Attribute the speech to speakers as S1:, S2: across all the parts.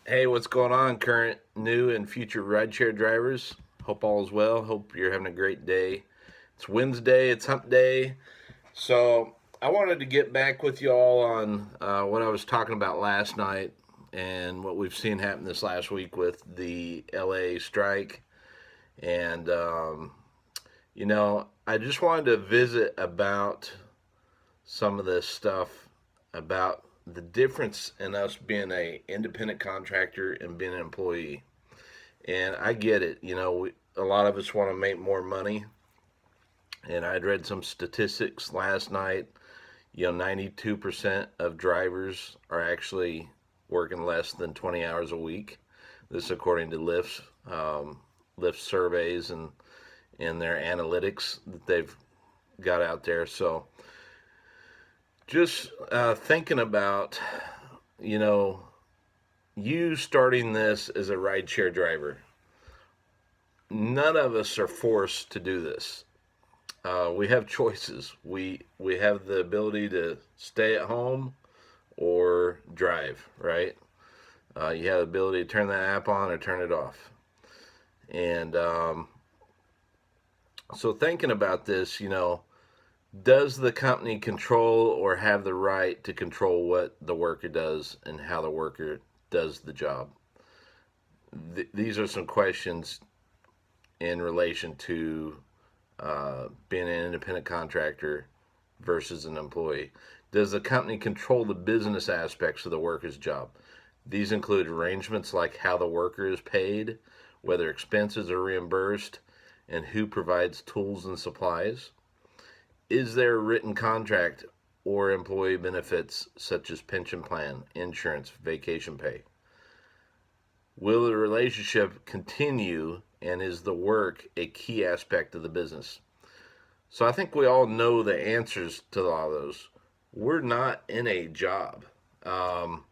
S1: Hey, what's going on, current, new, and future rideshare drivers? Hope all is well. Hope you're having a great day. It's Wednesday, it's hump day. So, I wanted to get back with you all on what I was talking about last night and what we've seen happen this last week with the LA strike. And, I just wanted to visit about some of this stuff about the difference in us being a independent contractor and being an employee. And I get it. A lot of us want to make more money. And I'd read some statistics last night. 92% of drivers are actually working less than 20 hours a week. This according to Lyft surveys and their analytics that they've got out there. So just thinking about, you know, you starting this as a rideshare driver. None of us are forced to do this. We have choices. We have the ability to stay at home or drive, right? You have the ability to turn that app on or turn it off. And so thinking about this, does the company control or have the right to control what the worker does and how the worker does the job? These are some questions in relation to being an independent contractor versus an employee. Does the company control the business aspects of the worker's job? These include arrangements like how the worker is paid, whether expenses are reimbursed, and who provides tools and supplies. Is there a written contract or employee benefits such as pension plan, insurance, vacation pay? Will the relationship continue, and is the work a key aspect of the business? So I think we all know the answers to all those. We're not in a job. Um,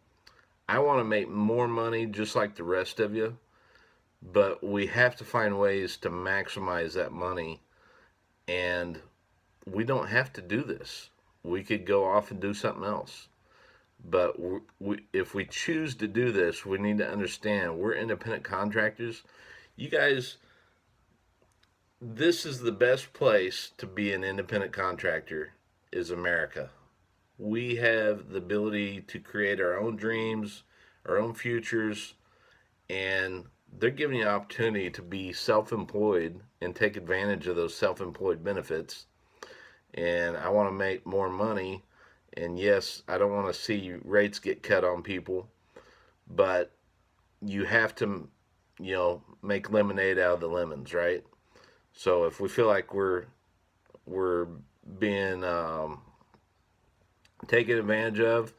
S1: I want to make more money just like the rest of you, but we have to find ways to maximize that money. And we don't have to do this. We could go off and do something else. But if we choose to do this, we need to understand we're independent contractors. You guys, this is the best place to be an independent contractor is America. We have the ability to create our own dreams, our own futures, and they're giving you an opportunity to be self-employed and take advantage of those self-employed benefits. And I want to make more money. And yes, I don't want to see rates get cut on people, but you have to, make lemonade out of the lemons, right? So if we feel like we're being taken advantage of,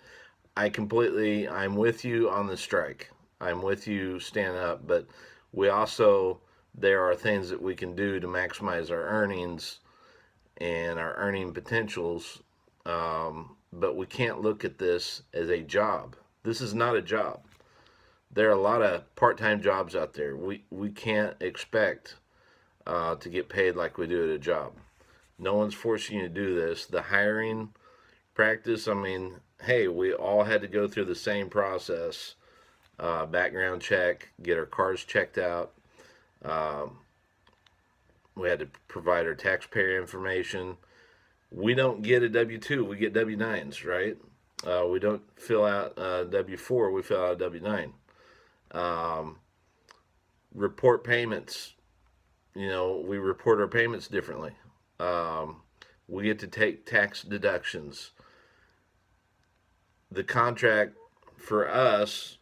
S1: I'm with you on the strike. I'm with you, stand up. But we also, there are things that we can do to maximize our earnings and our earning potentials. But we can't look at this as a job. This is not a job. There are a lot of part-time jobs out there. We can't expect to get paid like we do at a job. No one's forcing you to do this. The hiring practice, I mean, hey, we all had to go through the same process, background check, get our cars checked out. Um, we had to provide our taxpayer information. We don't get a W 2, we get W 9s, right? We don't fill out W 4, we fill out a W 9. Um, report payments, we report our payments differently. Um, we get to take tax deductions. The contract for us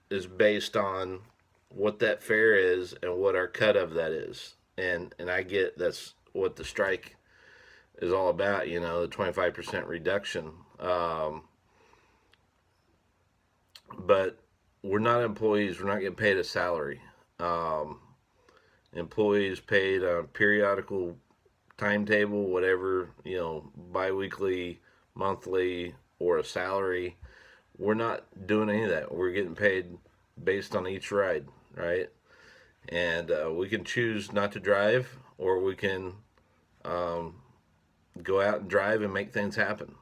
S1: is based on what that fare is and what our cut of that is. And I get that's what the strike is all about, the 25% reduction. But we're not employees, we're not getting paid a salary. Um, Employees paid on a periodical timetable, whatever, biweekly, monthly, or a salary. We're not doing any of that. We're getting paid based on each ride, right? And we can choose not to drive, or we can um, go out and drive and make things happen.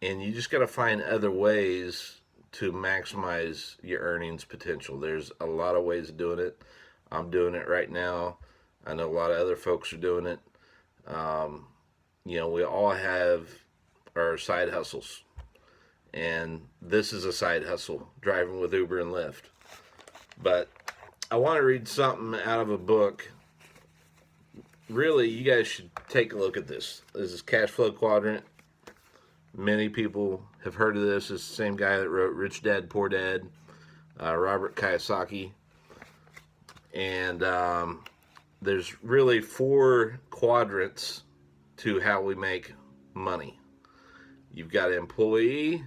S1: And you just got to find other ways to maximize your earnings potential. There's a lot of ways of doing it. I'm doing it right now. I know a lot of other folks are doing it. Um, we all have our side hustles, and this is a side hustle, driving with Uber and Lyft. But I want to read something out of a book. Really, you guys should take a look at this. This is Cash Flow Quadrant. Many people have heard of this. It's the same guy that wrote Rich Dad, Poor Dad, Robert Kiyosaki. And there's really 4 quadrants to how we make money. You've got employee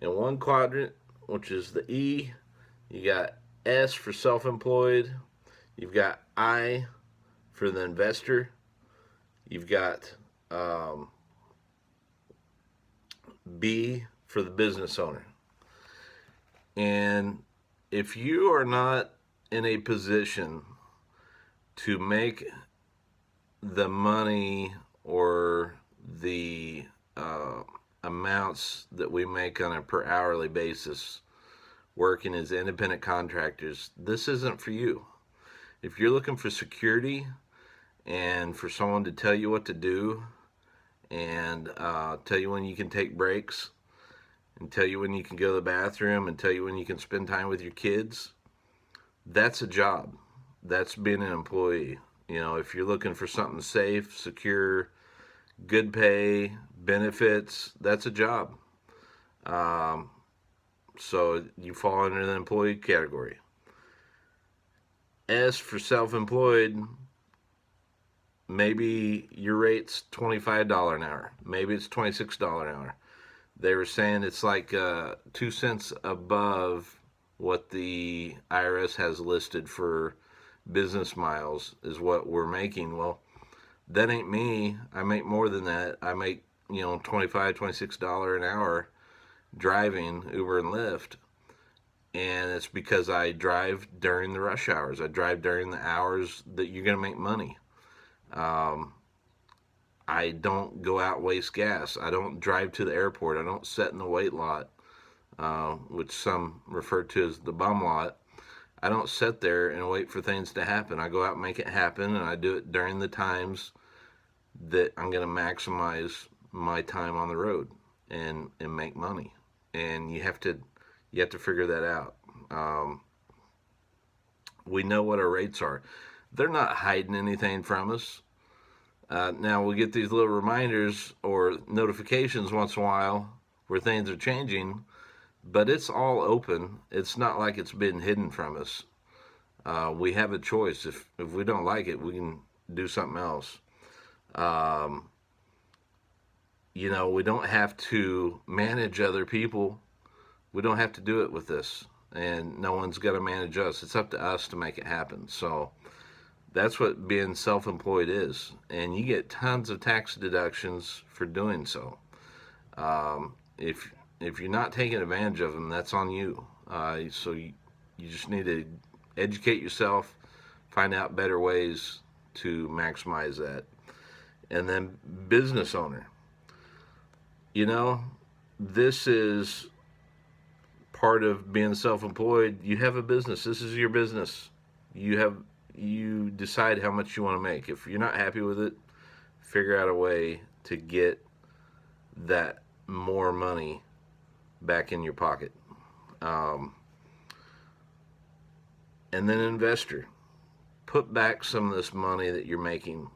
S1: in one quadrant, which is the E. You got S for self-employed. You've got I for the investor. You've got B for the business owner. And if you are not in a position to make the money or the amounts that we make on a per hourly basis working as independent contractors, this isn't for you. If you're looking for security and for someone to tell you what to do and tell you when you can take breaks and tell you when you can go to the bathroom and tell you when you can spend time with your kids, that's a job. That's being an employee. If you're looking for something safe, secure, good pay, benefits, that's a job. So you fall under the employee category. S for self-employed, maybe your rate's $25 an hour. Maybe it's $26 an hour. They were saying it's like 2 cents above what the IRS has listed for business miles is what we're making. Well, that ain't me. I make more than that. I make, $25, $26 an hour driving Uber and Lyft. And it's because I drive during the rush hours. I drive during the hours that you're going to make money. I don't go out and waste gas. I don't drive to the airport. I don't sit in the wait lot, which some refer to as the bum lot. I don't sit there and wait for things to happen. I go out and make it happen, and I do it during the times that I'm going to maximize my time on the road and make money. And you have to figure that out. We know what our rates are. They're not hiding anything from us. Now we get these little reminders or notifications once in a while where things are changing, but it's all open. It's not like it's been hidden from us. We have a choice. If we don't like it, we can do something else. We don't have to manage other people. We don't have to do it with this, and no one's got to manage us. It's up to us to make it happen. So that's what being self-employed is, and you get tons of tax deductions for doing so. If you're not taking advantage of them, that's on you. So you just need to educate yourself, find out better ways to maximize that. And then business owner. This is part of being self-employed. You have a business. This is your business. You decide how much you want to make. If you're not happy with it, figure out a way to get that more money back in your pocket. And then investor. Put back some of this money that you're making.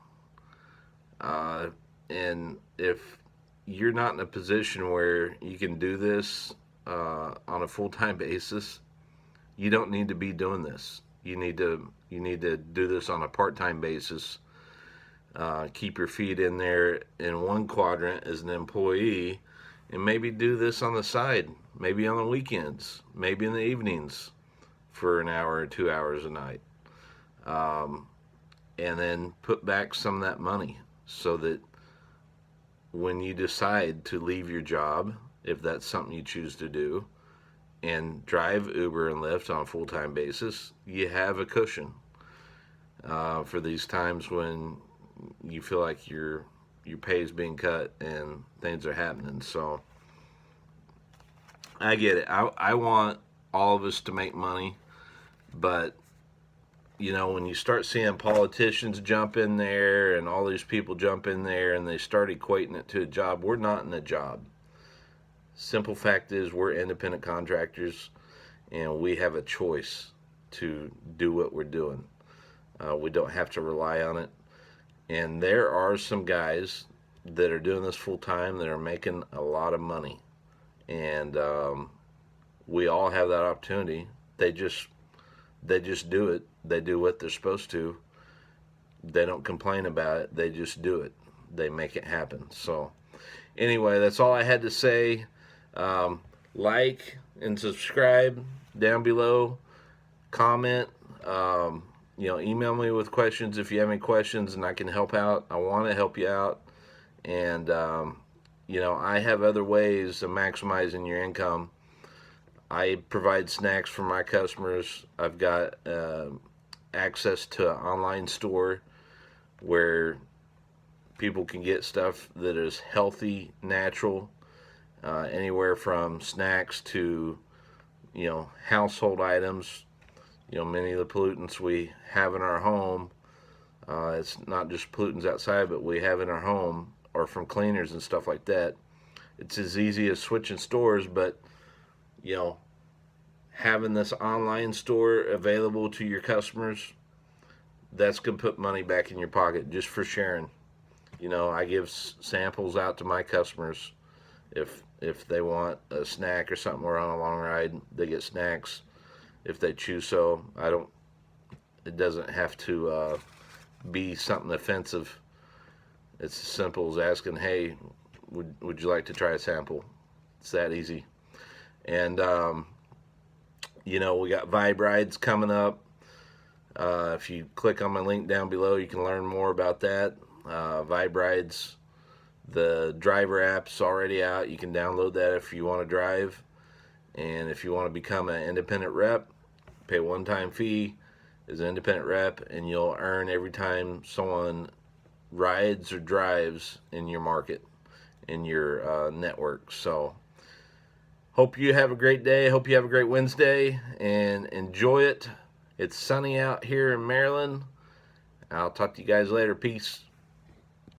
S1: And if you're not in a position where you can do this on a full-time basis, you don't need to be doing this. You need to do this on a part-time basis. Keep your feet in there in one quadrant as an employee, and maybe do this on the side, maybe on the weekends, maybe in the evenings for an hour or 2 hours a night. And then put back some of that money so that when you decide to leave your job, if that's something you choose to do, and drive Uber and Lyft on a full-time basis, you have a cushion for these times when you feel like your pay is being cut and things are happening. So I get it. I want all of us to make money, but when you start seeing politicians jump in there and all these people jump in there and they start equating it to a job, we're not in a job. Simple fact is, we're independent contractors and we have a choice to do what we're doing. We don't have to rely on it. And there are some guys that are doing this full time that are making a lot of money. And we all have that opportunity. They just do it. They do what they're supposed to. They don't complain about it. They just do it. They make it happen. So anyway, that's all I had to say. Like and subscribe down below. Comment. Email me with questions if you have any questions and I can help out. I want to help you out. And, I have other ways of maximizing your income. I provide snacks for my customers. I've got access to an online store where people can get stuff that is healthy, natural, anywhere from snacks to, household items. Many of the pollutants we have in our home, it's not just pollutants outside, but we have in our home, or from cleaners and stuff like that. It's as easy as switching stores, but having this online store available to your customers, that's going to put money back in your pocket just for sharing. I give samples out to my customers. If they want a snack or something, we're on a long ride, they get snacks if they choose so. It doesn't have to be something offensive. It's as simple as asking, hey, would you like to try a sample? It's that easy. And we got Vibe Rides coming up. If you click on my link down below, you can learn more about that. Vibe Rides, the driver app's already out. You can download that if you want to drive. And if you want to become an independent rep, pay a one-time fee as an independent rep, and you'll earn every time someone rides or drives in your market, in your network. So hope you have a great day. Hope you have a great Wednesday and enjoy it. It's sunny out here in Maryland. I'll talk to you guys later. Peace.